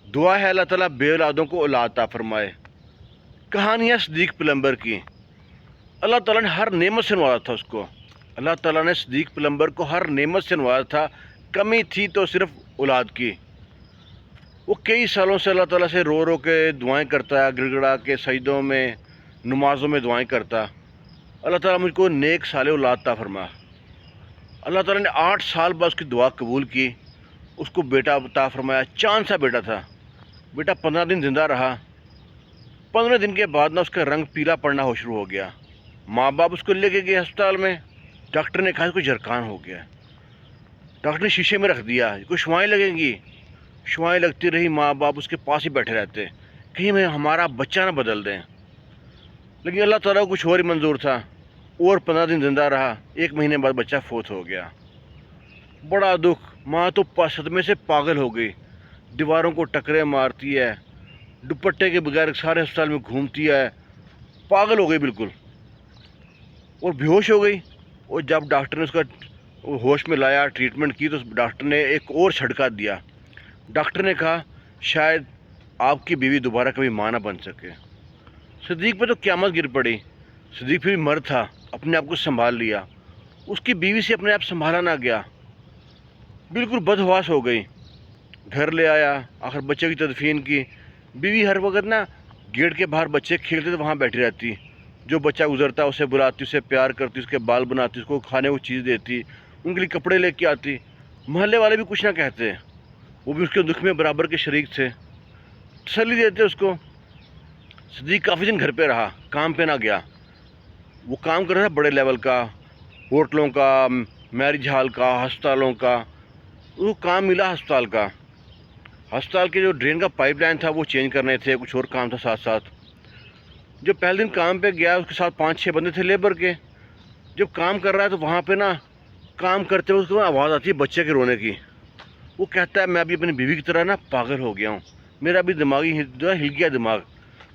دعا ہے اللہ تعالیٰ بے اولادوں کو اولاد عطا فرمائے۔ کہانی ہے صدیق پلمبر کی۔ اللہ تعالیٰ نے ہر نعمت سے نوازا تھا اس کو۔ اللہ تعالیٰ نے صدیق پلمبر کو ہر نعمت سے نوازا تھا، کمی تھی تو صرف اولاد کی۔ وہ کئی سالوں سے اللہ تعالیٰ سے رو رو کے دعائیں کرتا ہے، گڑ گڑا کے سجدوں میں نمازوں میں دعائیں کرتا، اللہ تعالیٰ مجھ کو نیک صالح اولاد عطا فرما۔ اللہ تعالیٰ نے 8 سال بعد اس کی دعا قبول کی، اس کو بیٹا عطا فرمایا۔ چاند سا بیٹا تھا۔ بیٹا 15 دن زندہ رہا۔ 15 دن کے بعد اس کا رنگ پیلا پڑنا ہو شروع ہو گیا۔ ماں باپ اس کو لے کے گئے ہسپتال میں۔ ڈاکٹر نے کہا اس کو جرکان ہو گیا۔ ڈاکٹر نے شیشے میں رکھ دیا، کوئی شوائیں لگیں گی۔ شوائیں لگتی رہی، ماں باپ اس کے پاس ہی بیٹھے رہتے، کہیں میں ہمارا بچہ نہ بدل دیں۔ لیکن اللہ تعالیٰ کو کچھ اور ہی منظور تھا، اور 15 دن زندہ رہا۔ 1 مہینے بعد بچہ فوت ہو گیا۔ بڑا دکھ، ماں تو صدمے سے پاگل ہو گئی، دیواروں کو ٹکرے مارتی ہے، دوپٹے کے بغیر سارے ہسپتال میں گھومتی ہے، پاگل ہو گئی بالکل، اور بے ہوش ہو گئی۔ اور جب ڈاکٹر نے اس کا ہوش میں لایا، ٹریٹمنٹ کی، تو ڈاکٹر نے ایک اور جھٹکا دیا۔ ڈاکٹر نے کہا شاید آپ کی بیوی دوبارہ کبھی ماں نہ بن سکے۔ صدیق پہ تو قیامت گر پڑی۔ صدیق پھر بھی مرد تھا، اپنے آپ کو سنبھال لیا۔ اس کی بیوی سے اپنے آپ سنبھالا نہ گیا، بالکل بدحواس ہو گئی۔ گھر لے آیا، آخر بچے کی تدفین کی۔ بیوی ہر وقت نا گیٹ کے باہر بچے کھیلتے تو وہاں بیٹھی رہتی، جو بچہ گزرتا اسے بلاتی، اسے پیار کرتی، اس کے بال بناتی، اس کو کھانے کو چیز دیتی، ان کے لیے کپڑے لے کے آتی۔ محلے والے بھی کچھ نہ کہتے، وہ بھی اس کے دکھ میں برابر کے شریک تھے، تسلی دیتے اس کو۔ صدیق کافی دن گھر پہ رہا، کام پہ نہ گیا۔ وہ کام کر رہا تھا بڑے لیول کا، ہوٹلوں کا، میرج ہال کا، ہسپتالوں کا۔ وہ کام ملا ہسپتال کا، ہسپتال کے جو ڈرین کا پائپ لائن تھا وہ چینج کرنے تھے، کچھ اور کام تھا ساتھ ساتھ۔ جب پہلے دن کام پہ گیا، اس کے ساتھ 5-6 بندے تھے لیبر کے۔ جب کام کر رہا ہے تو وہاں پہ نا کام کرتے ہوئے اس کو آواز آتی ہے بچے کے رونے کی۔ وہ کہتا ہے میں ابھی اپنی بیوی کی طرح نا پاگل ہو گیا ہوں، میرا بھی دماغی ہل گیا دماغ،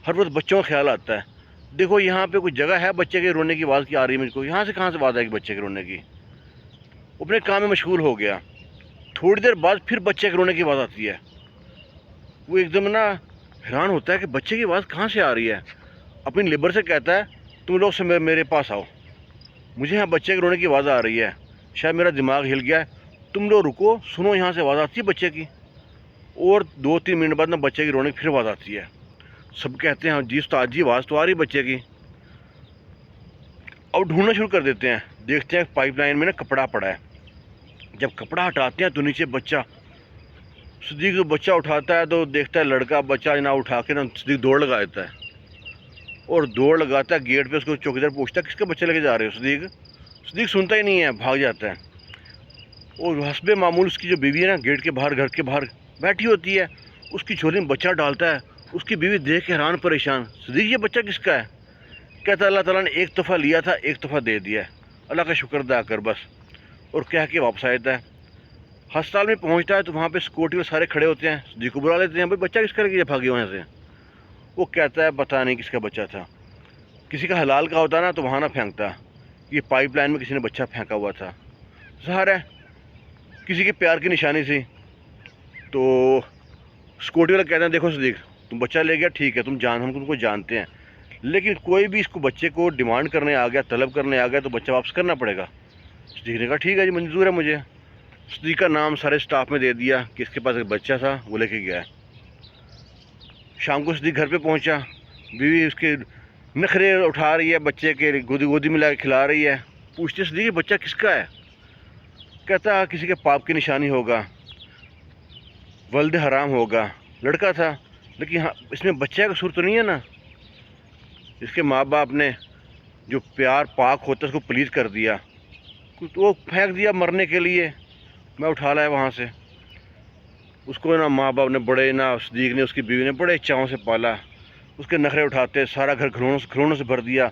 ہر وقت بچوں کا خیال آتا ہے۔ دیکھو یہاں پہ کوئی جگہ ہے بچے کے رونے کی آواز کی آ رہی ہے مجھ کو، یہاں سے کہاں سے آواز آئے گی بچے کے رونے کی؟ وہ اپنے کام میں مشغول ہو گیا۔ تھوڑی دیر بعد پھر بچے کے رونے کی آواز آتی ہے۔ وہ ایک دم نا حیران ہوتا ہے کہ بچے کی آواز کہاں سے آ رہی ہے۔ اپنی لیبر سے کہتا ہے تم لوگ سے میرے پاس آؤ، مجھے یہاں بچے کے رونے کی آواز آ رہی ہے، شاید میرا دماغ ہل گیا ہے، تم لوگ رکو، سنو یہاں سے آواز آتی ہے بچے کی۔ اور 2-3 منٹ بعد نا بچے کی رونے کی پھر آواز آتی ہے۔ سب کہتے ہیں جی استاد جی آواز تو آ رہی بچے کی۔ اب ڈھونڈنا شروع کر دیتے ہیں، دیکھتے ہیں پائپ لائن میں نا کپڑا پڑا ہے۔ جب کپڑا ہٹاتے ہیں تو نیچے بچہ، صدیق بچہ اٹھاتا ہے تو دیکھتا ہے لڑکا بچہ نا اٹھا کے نا صدیق دوڑ لگا دیتا ہے، اور دوڑ لگاتا ہے گیٹ پہ۔ اس کو چوکیدار پوچھتا ہے کس کا بچہ لے کے جا رہے ہو صدیق سنتا ہی نہیں ہے، بھاگ جاتا ہے۔ اور حسب معمول اس کی جو بیوی ہے نا گیٹ کے باہر، گھر کے باہر بیٹھی ہوتی ہے، اس کی جھولی میں بچہ ڈالتا ہے۔ اس کی بیوی دیکھ کے حیران پریشان، صدیق یہ بچہ کس کا ہے؟ کہتا ہے اللہ تعالیٰ نے ایک تحفہ لیا تھا، ایک تحفہ دے دیا ہے، اللہ کا شکر ادا کر بس، اور کہہ کے واپس آ جاتا ہے۔ ہسپتال میں پہنچتا ہے تو وہاں پہ سیکورٹی میں سارے کھڑے ہوتے ہیں، صدیق کو بلا لیتے ہیں، بھائی بچہ کس کا لے کے بھاگے وہاں سے؟ وہ کہتا ہے پتہ نہیں کس کا بچہ تھا، کسی کا حلال کا ہوتا نا تو وہاں نہ پھینکتا، یہ پائپ لائن میں کسی نے بچہ پھینکا ہوا تھا، ظاہر ہے کسی کے پیار کی نشانی تھی۔ تو سیکورٹی والا کہتے ہیں دیکھو صدیق تم بچہ لے گیا ٹھیک ہے، ہم تم کو جانتے ہیں، لیکن کوئی بھی اس کو بچے کو ڈیمانڈ کرنے آ گیا، طلب کرنے آ گیا تو بچہ واپس کرنا پڑے گا۔ صدیق نے کہا ٹھیک ہے جی منظور ہے مجھے۔ صدیق کا نام سارے سٹاف میں دے دیا کہ اس کے پاس ایک بچہ تھا، وہ لے کے گیا ہے۔ شام کو صدیق گھر پہ پہنچا، بیوی اس کے نخرے اٹھا رہی ہے، بچے کے گودی میں لا کے کھلا رہی ہے۔ پوچھتے صدیق یہ بچہ کس کا ہے؟ کہتا کسی کے پاپ کی نشانی ہوگا، ولد حرام ہوگا، لڑکا تھا، لیکن ہاں اس میں بچہ کا قصور تو نہیں ہے نا؟ اس کے ماں باپ نے جو پیار پاک ہوتا ہے اس کو پلیز کر دیا، تو وہ پھینک دیا مرنے کے لیے، میں اٹھا لایا وہاں سے۔ اس کو نا ماں باپ نے بڑے نا صدیق نے اس کی بیوی نے بڑے چاؤں سے پالا، اس کے نخرے اٹھاتے، سارا گھر کھلونوں سے بھر دیا۔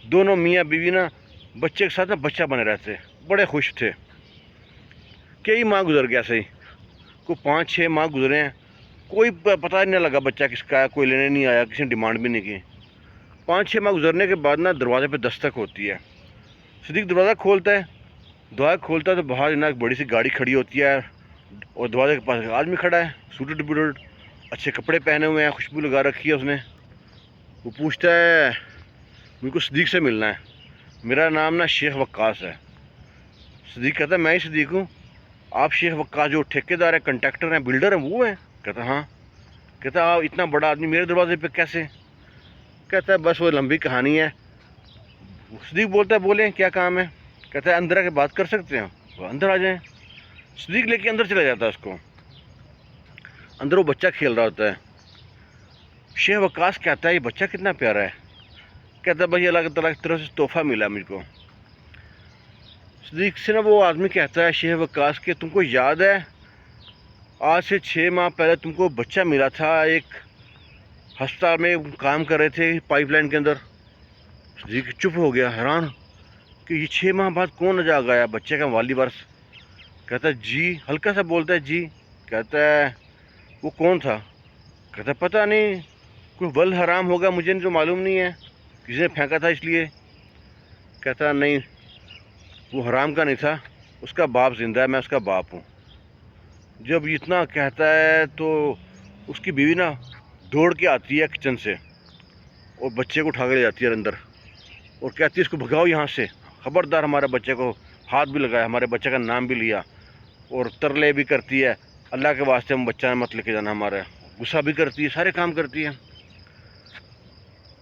دونوں میاں بیوی نا بچے کے ساتھ نا بچہ بنے رہتے، بڑے خوش تھے۔ کئی ماہ گزر گیا صحیح، کوئی 5-6 ماہ گزرے ہیں، کوئی پتہ ہی نہیں لگا بچہ کس کا ہے، کوئی لینے نہیں آیا، کسی نے ڈیمانڈ بھی نہیں کی۔ 5-6 ماہ گزرنے کے بعد نا دروازے پہ دستک ہوتی ہے۔ صدیق دروازہ کھولتا ہے، دروازہ کھولتا ہے تو باہر نا ایک بڑی سی گاڑی کھڑی ہوتی ہے، اور دروازے کے پاس ایک آدمی کھڑا ہے، سوٹڈ بوٹڈ۔ اچھے کپڑے پہنے ہوئے ہیں، خوشبو لگا رکھی ہے اس نے. وہ پوچھتا ہے مجھ کو صدیق سے ملنا ہے. میرا نام نا شیخ وقاص ہے. صدیق کہتا ہے میں ہی صدیق ہوں. آپ شیخ وقاص جو ٹھیکیدار ہیں، کنٹریکٹر ہیں، بلڈر ہیں، وہ ہیں؟ کہتا ہاں. کہتا آپ اتنا بڑا آدمی میرے دروازے پہ کیسے؟ کہتا ہے بس وہ لمبی کہانی ہے. صدیق بولتا ہے بولیں کیا کام ہے؟ کہتا ہے اندر آ کے بات کر سکتے ہیں؟ وہ اندر آ جائیں. صدیق لے کے اندر چلا جاتا ہے اس کو. اندر وہ بچہ کھیل رہا ہوتا ہے. شیخ وقاص کہتا ہے یہ بچہ کتنا پیارا ہے. کہتا ہے بھائی اللہ تعالیٰ کی طرف سے تحفہ ملا مجھ کو. صدیق سے نا وہ آدمی کہتا ہے شیخ وقاص کہ تم کو یاد ہے آج سے 6 ماہ پہلے تم کو بچہ ملا تھا، ایک ہسپتال میں کام کر رہے تھے پائپ لائن کے اندر. صدیق چپ ہو گیا، حیران کہ یہ 6 ماہ بعد کون جا گیا بچے کا والد وارث. کہتا ہے جی، ہلکا سا بولتا ہے جی. کہتا ہے وہ کون تھا؟ کہتا ہے پتہ نہیں، کوئی ول حرام ہوگا، مجھے تو معلوم نہیں ہے، کسی نے پھینکا تھا اس لیے. کہتا ہے نہیں، وہ حرام کا نہیں تھا، اس کا باپ زندہ ہے، میں اس کا باپ ہوں. جب اتنا کہتا ہے تو اس کی بیوی نا دوڑ کے آتی ہے کچن سے اور بچے کو اٹھا کے لے جاتی ہے اندر اور کہتی ہے اس کو بھگاؤ یہاں سے، خبردار ہمارے بچے کو ہاتھ بھی لگایا، ہمارے بچے کا نام بھی لیا، اور ترلے بھی کرتی ہے اللہ کے واسطے ہم بچہ مت لے کے جانا ہمارا. غصہ بھی کرتی ہے، سارے کام کرتی ہے.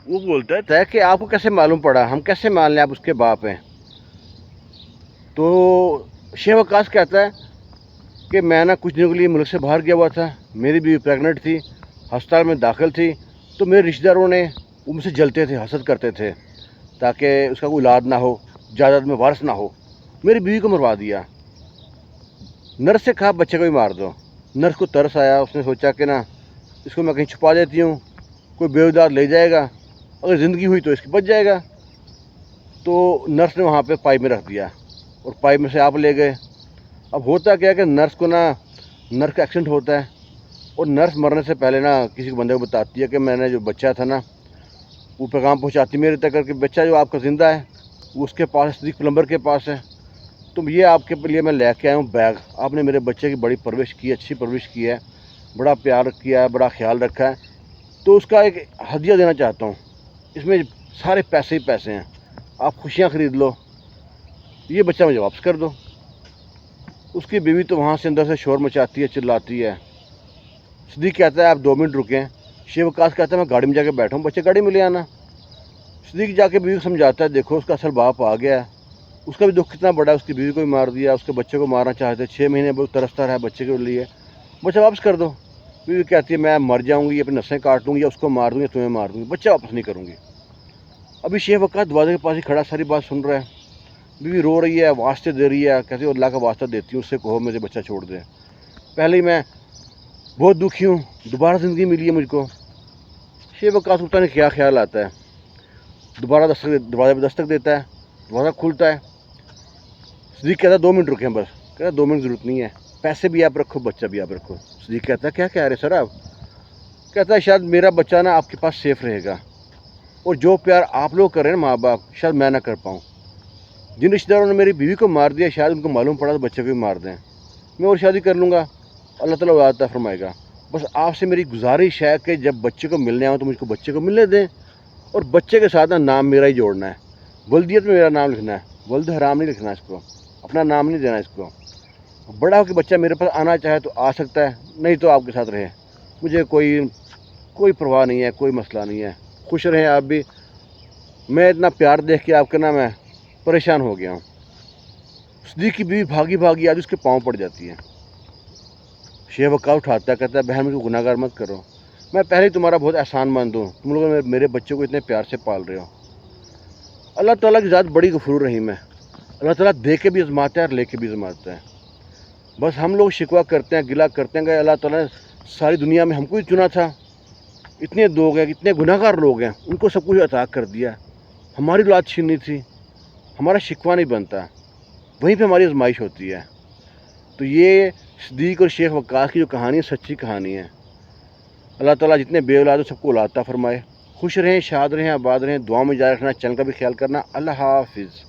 وہ بولتا ہے کہ آپ کو کیسے معلوم پڑا، ہم کیسے مان لیں آپ اس کے باپ ہیں؟ تو شیخ وقاص کہتا ہے کہ میں نا کچھ دنوں کے لیے ملک سے باہر گیا ہوا تھا، میری بیوی پریگننٹ تھی، ہسپتال میں داخل تھی، تو میرے رشتہ داروں نے وہ مجھ سے جلتے تھے، حسد کرتے تھے تاکہ اس کا کوئی اولاد نہ ہو، جائیداد میں وارث نہ ہو. میری بیوی کو مروا دیا. نرس سے کہا بچے کو بھی مار دو. نرس کو ترس آیا، اس نے سوچا کہ نا اس کو میں کہیں چھپا دیتی ہوں، کوئی بے اولاد لے جائے گا، اگر زندگی ہوئی تو اس کی بچ جائے گا. تو نرس نے وہاں پہ پائپ میں رکھ دیا اور پائپ میں سے آپ لے گئے. اب ہوتا کیا کہ نرس کو نا نرس کا ایکسیڈنٹ ہوتا ہے اور نرس مرنے سے پہلے نا کسی بندے کو بتاتی ہے کہ میں نے جو بچہ تھا نا وہ پیغام پہنچاتی میرے تک کہ بچہ جو آپ کا زندہ ہے وہ اس کے پاس، صدیق پلمبر کے پاس ہے. تو یہ آپ کے لیے میں لے کے آیا ہوں بیگ، آپ نے میرے بچے کی بڑی پرورش کی ہے، اچھی پرورش کی ہے، بڑا پیار کیا ہے، بڑا خیال رکھا ہے، تو اس کا ایک ہدیہ دینا چاہتا ہوں. اس میں سارے پیسے ہی پیسے ہیں، آپ خوشیاں خرید لو، یہ بچہ مجھے واپس کر دو. اس کی بیوی تو وہاں سے اندر سے شور مچاتی ہے، چلاتی ہے. صدیق کہتا ہے آپ 2 منٹ رکیں. شیخ وقاص کہتا ہے میں گاڑی میں جا کے بیٹھا ہوں، بچے گاڑی میں لے آنا. صدیق جا کے بیوی کو سمجھاتا ہے دیکھو اس کا اصل باپ آ گیا ہے، اس کا بھی دکھ کتنا بڑا ہے، اس کی بیوی کو بھی مار دیا، اس کے بچے کو مارنا چاہتے، 6 مہینے بہت ترستا رہا بچے کے لیے، بچہ واپس کر دو. بیوی کہتی ہے میں مر جاؤں گی، اپنی نسیں کاٹ لوں گی، یا اس کو مار دوں گی، تمہیں مار دوں گی، بچہ واپس نہیں کروں گی. ابھی شیخ وقاص دروازے کے پاس ہی کھڑا ساری بات سن رہا ہے. بیوی رو رہی ہے، واسطے دے رہی ہے، کہتی ہے اللہ کا واسطہ دیتی ہوں، اس سے کہو مجھے بچہ چھوڑ دے، پہلے ہی میں بہت دکھی ہوں، دوبارہ زندگی ملی ہے مجھ کو. شیخ وقاص کو پتہ نہیں کیا خیال آتا ہے، دوبارہ دروازے پہ دستک دیتا ہے، دروازہ کھلتا ہے. صدیق کہتا ہے 2 منٹ رکیں بس. کہتا ہے 2 منٹ ضرورت نہیں ہے، پیسے بھی آپ رکھو، بچہ بھی آپ رکھو. صدیق کہتا ہے کیا کہہ رہے سر آپ؟ کہتا ہے شاید میرا بچہ نا آپ کے پاس سیف رہے گا، اور جو پیار آپ لوگ کر رہے ہیں نا ماں باپ، شاید میں نہ کر پاؤں. جن رشتہ داروں نے میری بیوی کو مار دیا شاید ان کو معلوم پڑا تو بچے کو بھی مار دیں، میں اور شادی کر لوں گا، اللہ تعالیٰ اولاد عطا فرمائے گا. بس آپ سے میری گزارش ہے کہ جب بچے کو ملنے آؤں تو مجھ کو بچے کو ملنے دیں، اور بچے کے ساتھ نا نام میرا ہی جوڑنا ہے، ولدیت میں میرا نام لکھنا ہے، ولد حرام نہیں لکھنا، اس کو اپنا نام نہیں دینا. اس کو بڑا ہو کہ بچہ میرے پاس آنا چاہے تو آ سکتا ہے، نہیں تو آپ کے ساتھ رہے، مجھے کوئی پرواہ نہیں ہے، کوئی مسئلہ نہیں ہے، خوش رہیں آپ بھی. میں اتنا پیار دیکھ کے آپ کے نا میں پریشان ہو گیا ہوں. صدیق کی بیوی بھاگی بھاگی آج اس کے پاؤں پڑ جاتی ہے. شیخ وقاص اٹھاتا ہے، کہتا ہے بہن مجھ کو گناہ گار مت کرو، میں پہلے ہی تمہارا بہت احسان مند ہوں، تم لوگ میرے بچے کو اتنے پیار سے پال رہے ہو. اللہ تعالیٰ کی ذات بڑی غفور رحیم ہے، اللہ تعالیٰ دے کے بھی آزماتا ہے اور لے کے بھی آزماتا ہے. بس ہم لوگ شکوہ کرتے ہیں، گلہ کرتے ہیں کہ اللہ تعالیٰ نے ساری دنیا میں ہم کو ہی چنا تھا، اتنے لوگ ہیں، اتنے گناہ گار لوگ ہیں، ان کو سب کچھ عطا کر دیا، ہماری اولاد چھینی تھی. ہمارا شکوہ نہیں بنتا، وہیں پہ ہماری آزمائش ہوتی ہے. تو یہ صدیق اور شیخ وقاص کی جو کہانی ہے سچی کہانی ہے. اللہ تعالیٰ جتنے بے اولاد ہو سب کو اولاد عطا فرمائے. خوش رہیں، شاد رہیں، آباد رہیں، دعا میں جاری رکھنا، چینل کا بھی خیال کرنا. اللہ حافظ.